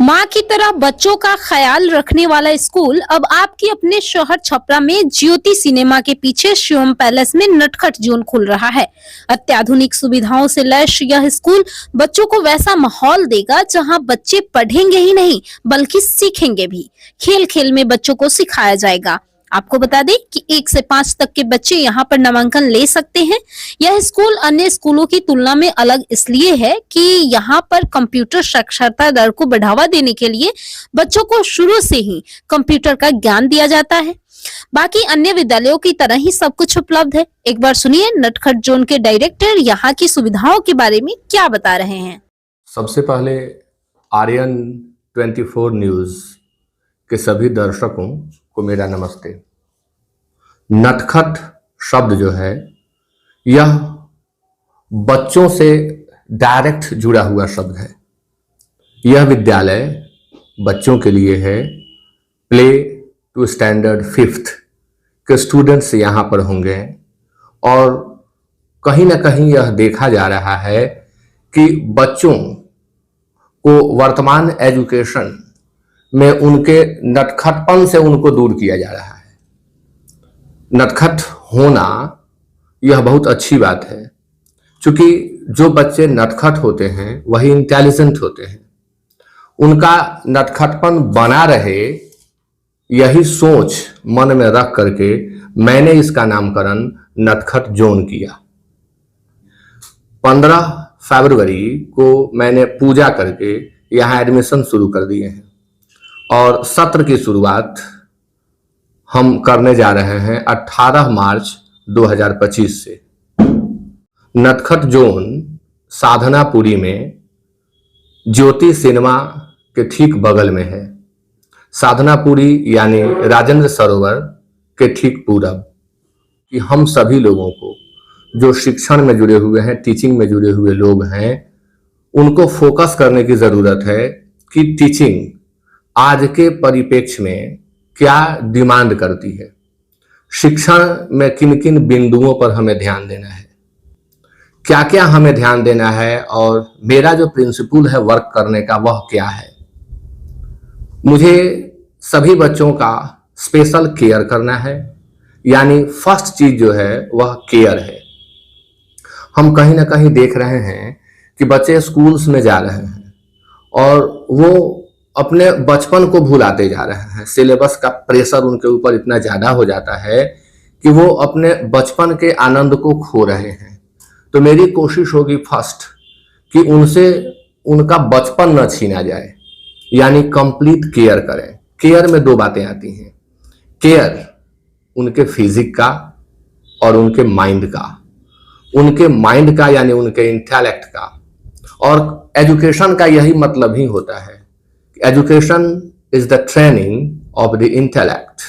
माँ की तरह बच्चों का ख्याल रखने वाला स्कूल अब आपके अपने शहर छपरा में ज्योति सिनेमा के पीछे शिवम पैलेस में नटखट जोन खुल रहा है। अत्याधुनिक सुविधाओं से लैस यह स्कूल बच्चों को वैसा माहौल देगा जहां बच्चे पढ़ेंगे ही नहीं बल्कि सीखेंगे भी। खेल खेल में बच्चों को सिखाया जाएगा। आपको बता दें कि 1 से 5 तक के बच्चे यहाँ पर नामांकन ले सकते हैं। यह स्कूल अन्य स्कूलों की तुलना में अलग इसलिए है कि यहाँ पर कंप्यूटर साक्षरता दर को बढ़ावा देने के लिए बच्चों को शुरू से ही कंप्यूटर का ज्ञान दिया जाता है। बाकी अन्य विद्यालयों की तरह ही सब कुछ उपलब्ध है। एक बार सुनिए नटखट जोन के डायरेक्टर यहाँ की सुविधाओं के बारे में क्या बता रहे हैं। सबसे पहले आर्यन 24 न्यूज के सभी दर्शकों को मेरा नमस्ते। नटखट शब्द जो है यह बच्चों से डायरेक्ट जुड़ा हुआ शब्द है। यह विद्यालय बच्चों के लिए है। प्ले टू स्टैंडर्ड 5th के स्टूडेंट्स यहाँ पर होंगे और कहीं ना कहीं यह देखा जा रहा है कि बच्चों को वर्तमान एजुकेशन में उनके नटखटपन से उनको दूर किया जा रहा है। नटखट होना यह बहुत अच्छी बात है, क्योंकि जो बच्चे नटखट होते हैं वही इंटेलिजेंट होते हैं। उनका नटखटपन बना रहे यही सोच मन में रख करके मैंने इसका नामकरण नटखट जोन किया। 15 फरवरी को मैंने पूजा करके यहाँ एडमिशन शुरू कर दिए हैं और सत्र की शुरुआत हम करने जा रहे हैं 18 मार्च 2025 से। नटखट जोन साधनापुरी में ज्योति सिनेमा के ठीक बगल में है। साधनापुरी यानी राजेंद्र सरोवर के ठीक पूरब। कि हम सभी लोगों को जो शिक्षण में जुड़े हुए हैं, टीचिंग में जुड़े हुए लोग हैं, उनको फोकस करने की जरूरत है कि टीचिंग आज के परिप्रेक्ष्य में क्या डिमांड करती है, शिक्षण में किन किन बिंदुओं पर हमें ध्यान देना है, क्या क्या हमें ध्यान देना है और मेरा जो प्रिंसिपल है वर्क करने का वह क्या है। मुझे सभी बच्चों का स्पेशल केयर करना है, यानी फर्स्ट चीज जो है वह केयर है। हम कहीं ना कहीं देख रहे हैं कि बच्चे स्कूल्स में जा रहे हैं और वो अपने बचपन को भुलाते जा रहे हैं। सिलेबस का प्रेशर उनके ऊपर इतना ज्यादा हो जाता है कि वो अपने बचपन के आनंद को खो रहे हैं। तो मेरी कोशिश होगी फर्स्ट कि उनसे उनका बचपन न छीना जाए, यानी कंप्लीट केयर करें। केयर में 2 बातें आती हैं। केयर उनके फिजिक का और उनके माइंड का। उनके माइंड का यानी उनके इंटेलेक्ट का। और एजुकेशन का यही मतलब ही होता है। Education is the training of the intellect.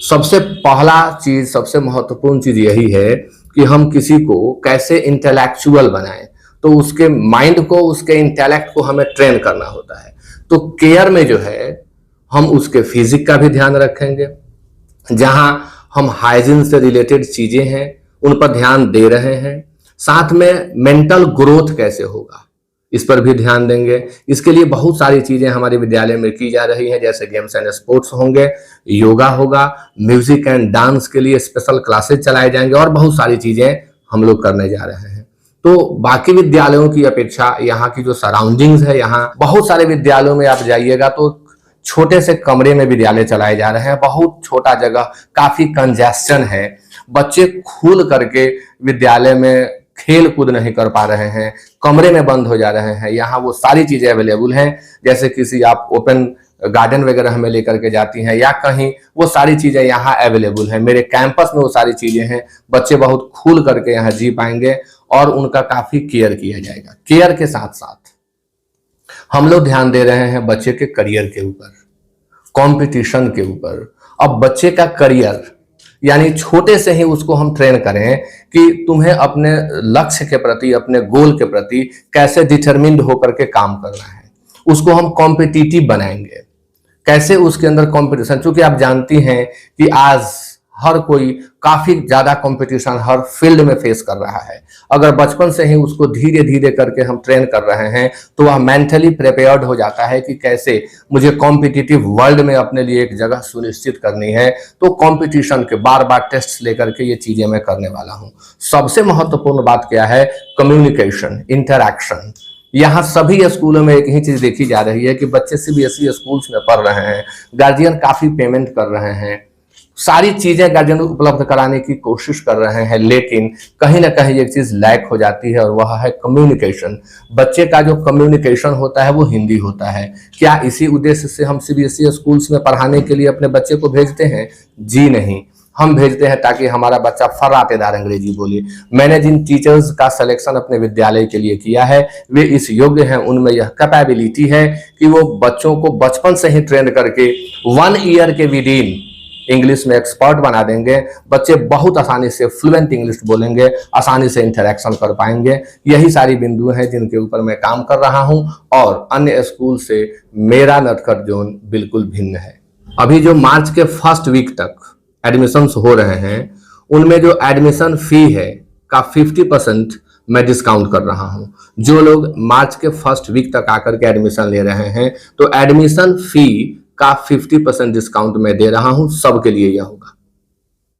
सबसे पहला चीज, सबसे महत्वपूर्ण चीज यही है कि हम किसी को कैसे इंटेलेक्चुअल बनाएं। तो उसके माइंड को, उसके इंटेलेक्ट को हमें ट्रेन करना होता है। तो केयर में जो है हम उसके फिजिक का भी ध्यान रखेंगे, जहां हम हाइजीन से रिलेटेड चीजें हैं उन पर ध्यान दे रहे हैं। साथ में मेंटल ग्रोथ कैसे होगा इस पर भी ध्यान देंगे। इसके लिए बहुत सारी चीजें हमारे विद्यालय में की जा रही हैं, जैसे गेम्स एंड स्पोर्ट्स होंगे, योगा होगा, म्यूजिक एंड डांस के लिए स्पेशल क्लासेस चलाए जाएंगे और बहुत सारी चीजें हम लोग करने जा रहे हैं। तो बाकी विद्यालयों की अपेक्षा यहाँ की जो सराउंडिंग्स है, यहाँ बहुत सारे विद्यालयों में आप जाइएगा तो छोटे से कमरे में विद्यालय चलाए जा रहे हैं। बहुत छोटा जगह, काफी कंजेस्शन है। बच्चे खुल करके विद्यालय में खेल कूद नहीं कर पा रहे हैं, कमरे में बंद हो जा रहे हैं। यहाँ वो सारी चीजें अवेलेबल हैं, जैसे किसी आप ओपन गार्डन वगैरह हमें लेकर के जाती हैं या कहीं, वो सारी चीजें यहाँ अवेलेबल हैं। मेरे कैंपस में वो सारी चीजें हैं। बच्चे बहुत खुल करके यहाँ जी पाएंगे और उनका काफी केयर किया जाएगा। केयर के साथ साथ हम लोग ध्यान दे रहे हैं बच्चे के करियर के ऊपर, कंपटीशन के ऊपर। अब बच्चे का करियर यानी छोटे से ही उसको हम ट्रेन करें कि तुम्हें अपने लक्ष्य के प्रति, अपने गोल के प्रति कैसे डिटरमिन्ड होकर के काम करना है। उसको हम कॉम्पिटिटिव बनाएंगे। कैसे उसके अंदर कंपटीशन, क्योंकि आप जानती हैं कि आज हर कोई काफी ज्यादा कंपटीशन हर फील्ड में फेस कर रहा है। अगर बचपन से ही उसको धीरे धीरे करके हम ट्रेन कर रहे हैं तो वह मेंटली प्रिपेयर्ड हो जाता है कि कैसे मुझे कॉम्पिटिटिव वर्ल्ड में अपने लिए एक जगह सुनिश्चित करनी है। तो कंपटीशन के बार बार टेस्ट लेकर के ये चीजें मैं करने वाला हूं। सबसे महत्वपूर्ण बात क्या है? Communication, interaction. यहाँ सभी स्कूलों में एक ही चीज देखी जा रही है कि बच्चे सीबीएसई स्कूल्स में पढ़ रहे हैं, गार्जियन काफी पेमेंट कर रहे हैं, सारी चीजें गार्जियन उपलब्ध कराने की कोशिश कर रहे हैं, लेकिन कहीं ना कहीं एक चीज लैक हो जाती है और वह है कम्युनिकेशन। बच्चे का जो कम्युनिकेशन होता है वो हिंदी होता है। क्या इसी उद्देश्य से हम सीबीएसई स्कूल्स में पढ़ाने के लिए अपने बच्चे को भेजते हैं? जी नहीं, हम भेजते हैं ताकि हमारा बच्चा फर्राटेदार अंग्रेजी बोले। मैंने जिन टीचर्स का सिलेक्शन अपने विद्यालय के लिए किया है वे इस योग्य हैं, उनमें यह कैपेबिलिटी है कि वो बच्चों को बचपन से ही ट्रेन करके 1 ईयर के विदिन इंग्लिश में एक्सपर्ट बना देंगे। बच्चे बहुत आसानी से फ्लुएंट इंग्लिश बोलेंगे, आसानी से इंटरेक्शन कर पाएंगे। यही सारी बिंदु हैं जिनके ऊपर मैं काम कर रहा हूं और अन्य स्कूल से मेरा नटखट जोन बिल्कुल भिन्न है। अभी जो मार्च के फर्स्ट वीक तक एडमिशन्स हो रहे हैं उनमें जो एडमिशन फी है का 50% मैं डिस्काउंट कर रहा हूं। जो लोग मार्च के फर्स्ट वीक तक आकर के एडमिशन ले रहे हैं तो एडमिशन फी का 50% डिस्काउंट मैं दे रहा हूं। सबके लिए यह होगा।